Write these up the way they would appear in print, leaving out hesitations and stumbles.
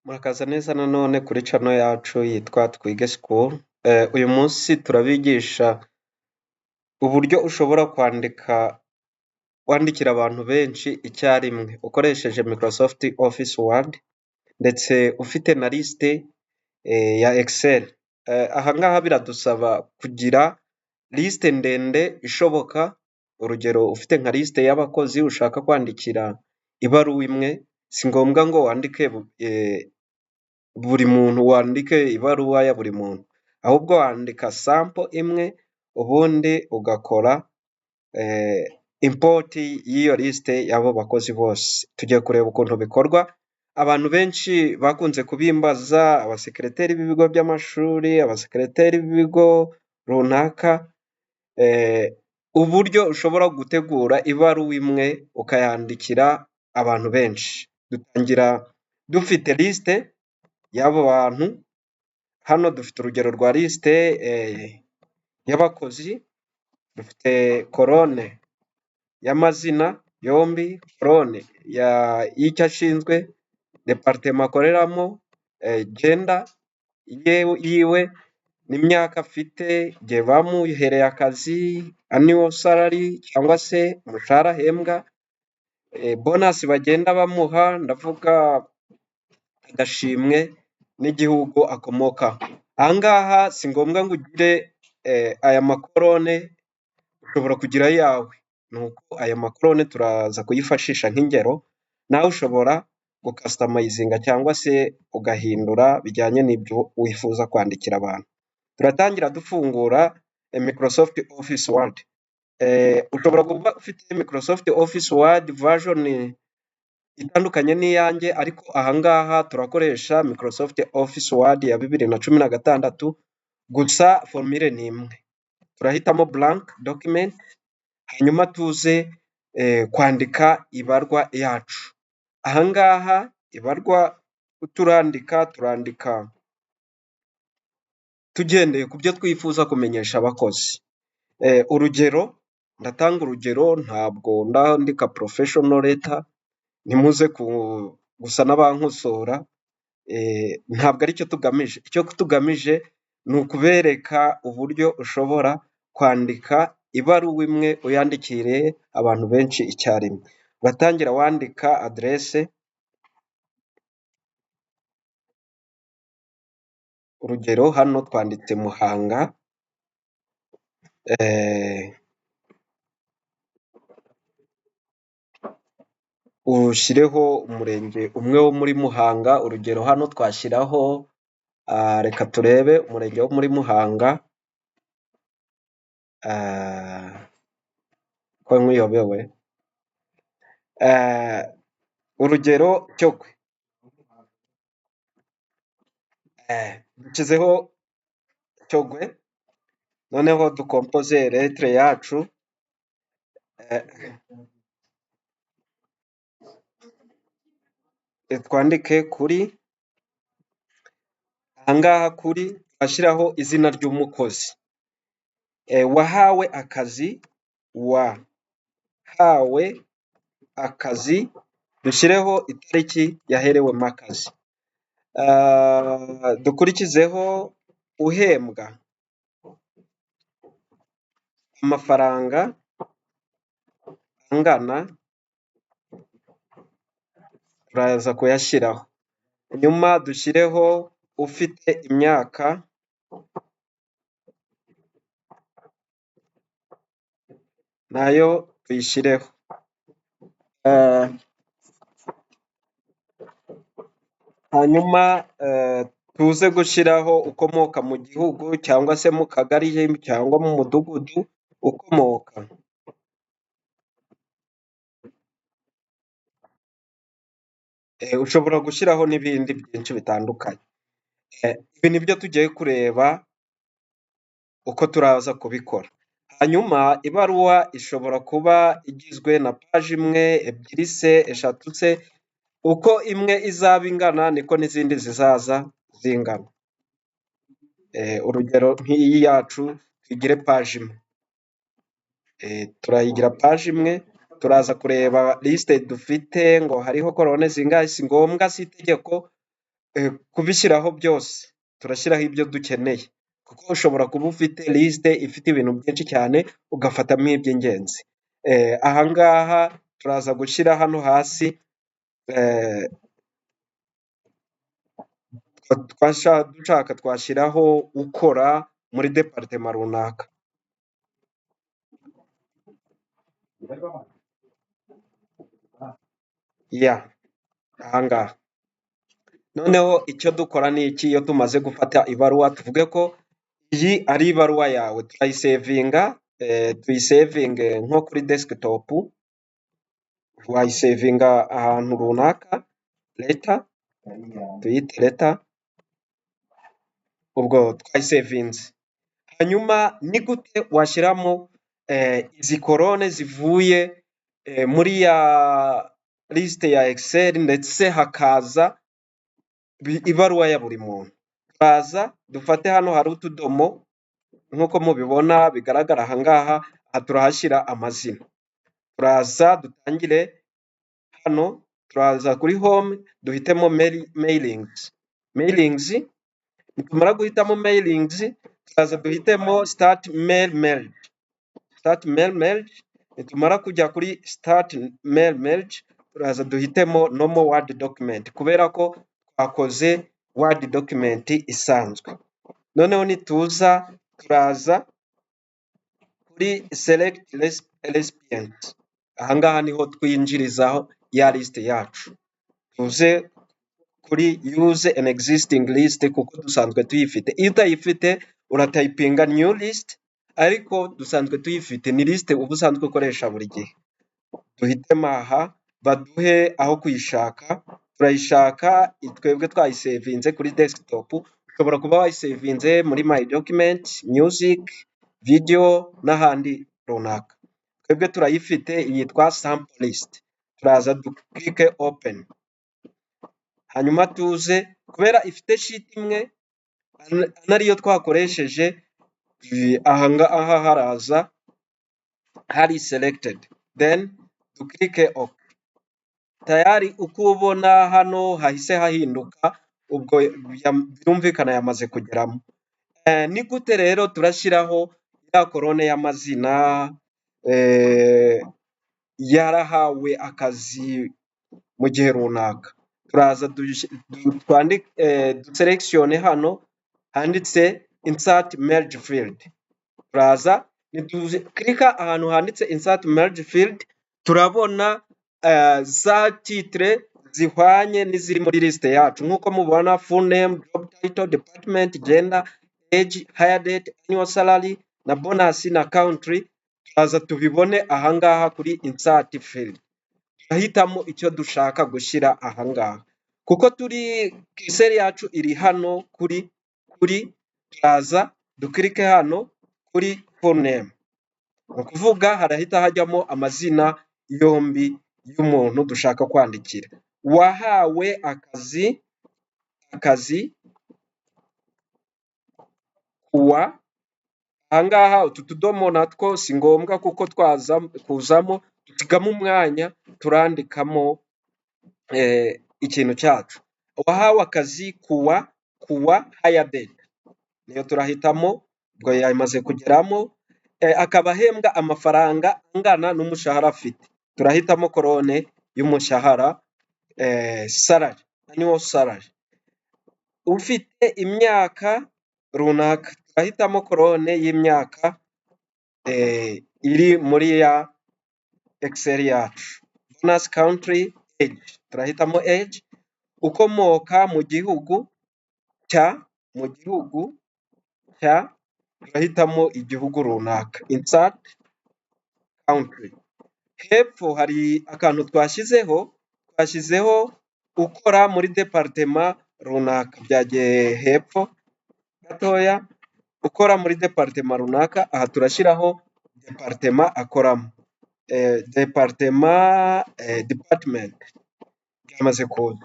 Murakaza neza nanone kuri channel yacu yitwa Twige School. Uyu munsi turabigisha uburyo ushobora wandikira abantu benshi icyarimwe ukoresheje Microsoft Office Word ndetse ufite na liste ya Excel. Aha ngaha biradusaba kugira liste ndende ishoboka. Urugero ufite nka liste y'abakozi ushaka kwandikira ibaruwa imwe, si ngombwa ngo wandike buri muntu, wandike ibaruwa ya buri muntu, ahubwo wandika sample imwe ubundi ugakora import y'iyo liste y'abo bakozi bose. Tugiye kureba ukuntu bikorwa. Abantu benshi bakunze kubimbaza, abasekreteri b'ibigo by'amashuri, abasekreteri b'ibigo runaka, uburyo ushobora gutegura ibaruwa imwe ukayandikira abantu benshi. Dutangira dufite liste y'abo bantu. Hano dufite urugero rwa liste y'abakozi. Dufite kolone y'amazina yombi, kolone y'icyo ashinzwe, departement akoreramo, gender yiwe n'imyaka afite, igihe bamuhereye akazi, annual salary cyangwa se umushahara ahembwa, bonus bagenda bamuha, ndavuga agashimwe n'igihugu akomokaho. Aha ngaha si ngombwa ngo ugire aya makolone, ushobora kugira ayawe. Nuko aya makolone turaza kuyifashisha nk'ingero, nawe ushobora gucustomizinga cyangwa se ugahindura bijyanye n'ibyo wifuza kwandikira abantu. Turatangira dufungura Microsoft Office Word. Ushobora kuba ufite Microsoft Office Word version itandukanye n'iyanjye, ariko aha ngaha turakoresha Microsoft Office Word ya 2016, gusa formule ni imwe. Turahitamo blank document, hanyuma tuze kwandika ibarwa yacu. Aha ngaha ibarwa turandika tugendeye ku byo twifuza kumenyesha abakozi. Urugero, ndatanga urugero, ntabwo ndandika professional letter, ntimuze gusa n'abankosora. Ntabwo aricyo tugamije. Icyo tugamije ni ukubereka uburyo ushobora kwandika ibaruwa imwe uyandikire abantu benshi icyarimwe. Uratangira wandika adresse. Urugero, hano twanditse Muhanga. Ushyireho umurenge umwe wo muri Muhanga. Urugero, hano twashyiraho reka turebe umurenge wo muri Muhanga, ko nkwiyobewe. Urugero, Cyokwe. Dushyizeho Cyogwe, noneho dukompoze lettre yacu. Twandike kuri, ahangaha kuri ashyiraho izina ry'umukozi wahawe akazi, dushyireho itariki yaherewemo akazi. Dukurikizeho uhembwa amafaranga angana, turaza kuyashyiraho. Nyuma dushyireho ufite imyaka nayo tuyishyireho. Hanyuma tuze gushyiraho ukomoka mu gihugu cyangwa se mu kagari cyangwa mu mudugudu ukomoka. Ushobora gushyiraho n'ibindi byinshi bitandukanye. Ibi nibyo tugiye kureba uko turaza kubikora. Hanyuma ibaruwa ishobora kuba igizwe na page imwe, ebyiri se, eshatu se. Uko imwe izaba ingana niko n'izindi zizaza zingana. Urugero, nk'iyi yacu tugire page imwe. Turayigira page imwe. Turaza kureba liste dufite ngo hariho kolone zingahe. Si ngombwa, si itegeko kubishyiraho byose turashyiraho ibyo dukeneye kuko ushobora kuba ufite lisite ifite ibintu byinshi cyane ugafatamo iby'ingenzi. Aha ngaha turaza gushyira hano hasi dushaka twashyiraho ukora muri departema runaka. Ya aha ngaha noneho icyo dukora ni iki iyo tumaze gufata ibaruwa tuvuge ko iyi ari ibaruwa yawe turayisevinga tuyisevinge nko kuri desktop wayisevinga ahantu runaka letter tuyite letter ubwo twayisevinze hanyuma ni gute washyiramo izi korone zivuye muri ya lisite ya Excel ndetse hakaza ibaruwa ya buri muntu. Turaza dufate hano hari utudomo nk'uko mubibona bigaragara aha ngaha, aha turahashyira amazina. Turaza dutangire hano, turaza kuri home duhitemo mailings, nitumara guhitamo mailings turaza duhitemo start mail merge, nitumara kujya kuri start mail merge turaza duhitemo normal word document kubera ko twakoze word document isanzwe. Noneho nituza turaza kuri select recipient, aha ngaha niho twinjirizaho ya liste yacu. Tuze kuri use an existing list kuko dusanzwe tuyifite. Iyo utayifite uratayipinga new list, ariko dusanzwe tuyifite ni liste uba usanzwe ukoresha buri gihe. Duhitemo aha baduhe aho kuyishaka, turayishaka twebwe twayisevinze kuri desktop, ushobora kuba wayisevinze muri my document, music, video n'ahandi runaka. Twebwe turayifite yitwa sample list, turaza duklike open, hanyuma tuze kubera ifite sheet imwe nariyo twakoresheje aha ngaha haraza hari selected, then duklike ok. Tayari uko ubona hano hahise hahinduka, ubwo birumvikana yamaze kugeramo. Ni gute rero turashyiraho ya korone y'amazina yarahawe akazi mu gihe runaka. Turaza duselekishone hano handitse insert merge field, turaza niduklika ahantu handitse insert merge field turabona za titre zihwanye n'iziri muri liste yacu nk'uko mubona full name, job title, department, gender, age, hire date, annual salary na bonus na country. Turaza tubibone aha ngaha kuri insert field, turahitamo icyo dushaka gushyira aha ngaha kuko turi kiseri yacu iri hano kuri turaza duklike hano kuri full name, ni ukuvuga harahita hajyamo amazina yombi y'umuntu dushaka kwandikira. Wahawe akazi kuwa, aha ngaha utu tudomo natwo si ngombwa kuko kuzamo dusigamo umwanya turandikamo ikintu cyacu. Wahawe akazi kuwa hire date, niyo turahitamo, ubwo yamaze kugeramo, akaba ahembwa amafaranga angana n'umushahara afite. Turahitamo korone y'umushahara salary, annual salary. Ufite imyaka runaka turahitamo korone y'imyaka iri muri ya Excel yacu. Bonus country, age, turahitamo age. Ukomoka mu gihugu cya turahitamo igihugu runaka, insert country. Hepfo hari akantu twashyizeho ukora muri departema runaka, byagiye hepfo gatoya, ukora muri departema runaka, aha turashyiraho departema akoramo, department byamaze kuza.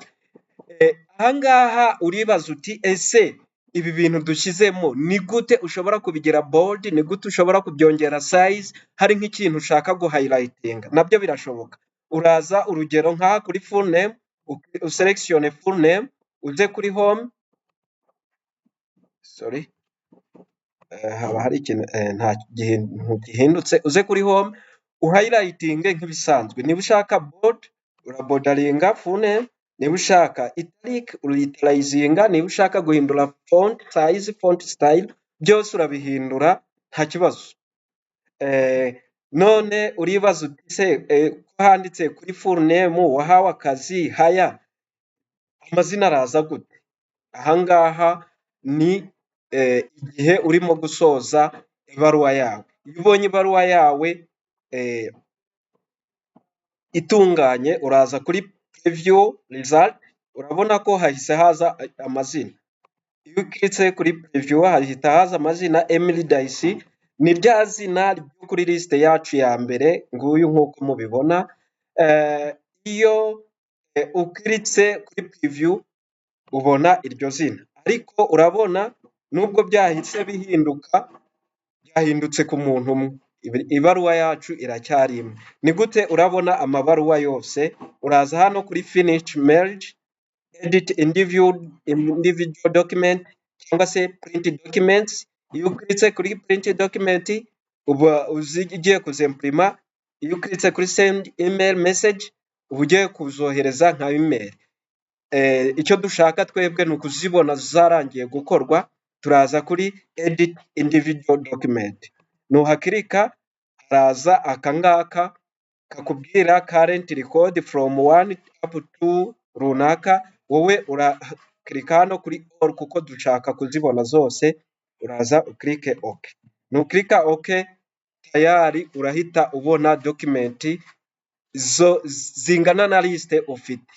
Aha ngaha uribaza uti ese ibi bintu dushyizemo ni gute ushobora kubigira bold, ni gute ushobora kubyongera size, hari nk'ikintu ushaka guhighlightinga? Nabyo birashoboka. Uraza urugero nk'aha kuri full name, uselekishone full name, uze kuri home, sorry, haba hari ikintu nta kintu gihindutse, uze kuri home uhighlighting nk'ibisanzwe. Niba ushaka bold urabodaringa full name, niba ushaka italic urayitalizinga, niba ushaka guhindura font size, font style, byose urabihindura nta kibazo. None uribaza uti se ko handitse kuri full name wahawe akazi haya, amazina araza gute? Ahangaha ni igihe urimo gusoza ibaruwa yawe. Iyo ubonye ibaruwa yawe itunganye, uraza kuri preview result, urabona ko hahise haza amazina. Iyo ukitse kuri preview hahita haza amazina Emily Daisy, ni rya zina ryo kuri liste yacu ya mbere, nguyu nk'uko mubibona. Iyo ukitse kuri preview ubona iryo zina, ariko urabona nubwo byahise bihinduka, byahindutse ku muntu umwe, ibaruwa yacu iracyari imwe. Ni gute? Urabona amabaruwa yose, uraza hano kuri finish merge, edit individual document cyangwa se print documents. Iyo ukitse kuri print document uba ugiye kuzimprima. Iyo ukitse kuri send email message uba ugiye kuzohereza nka email. Icyo dushaka twebwe ni ukuzibona zarangiye gukorwa. Turaza kuri edit individual document, nuhakirika haraza akangaka kakubwira current record from 1 up to runaka. Wowe urakirika hano kuri all kuko dushaka kuzibona zose, uraza uklike OK. Nukirika OK tayari urahita ubona document zo zingana na liste ufite.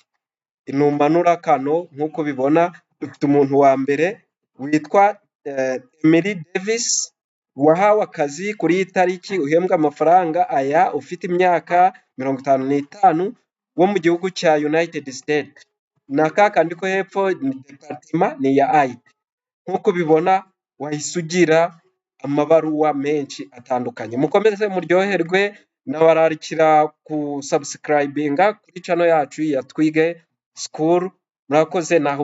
Numanura kano nk'uko bibona, dufite umuntu wa mbere witwa Emily Davis, wahawe akazi kuri iyi tariki, uhembwa amafaranga aya, ufite imyaka 55, wo mu gihugu cya United States. Naka kandi ko hepfo ni department ni ya IT. Nk'uko bibona wahise ugira amabaruwa menshi atandukanye. Mukomeze muryoherwe, nabararikira ku subscribinga kuri channel yacu ya Twige School. Murakoze naho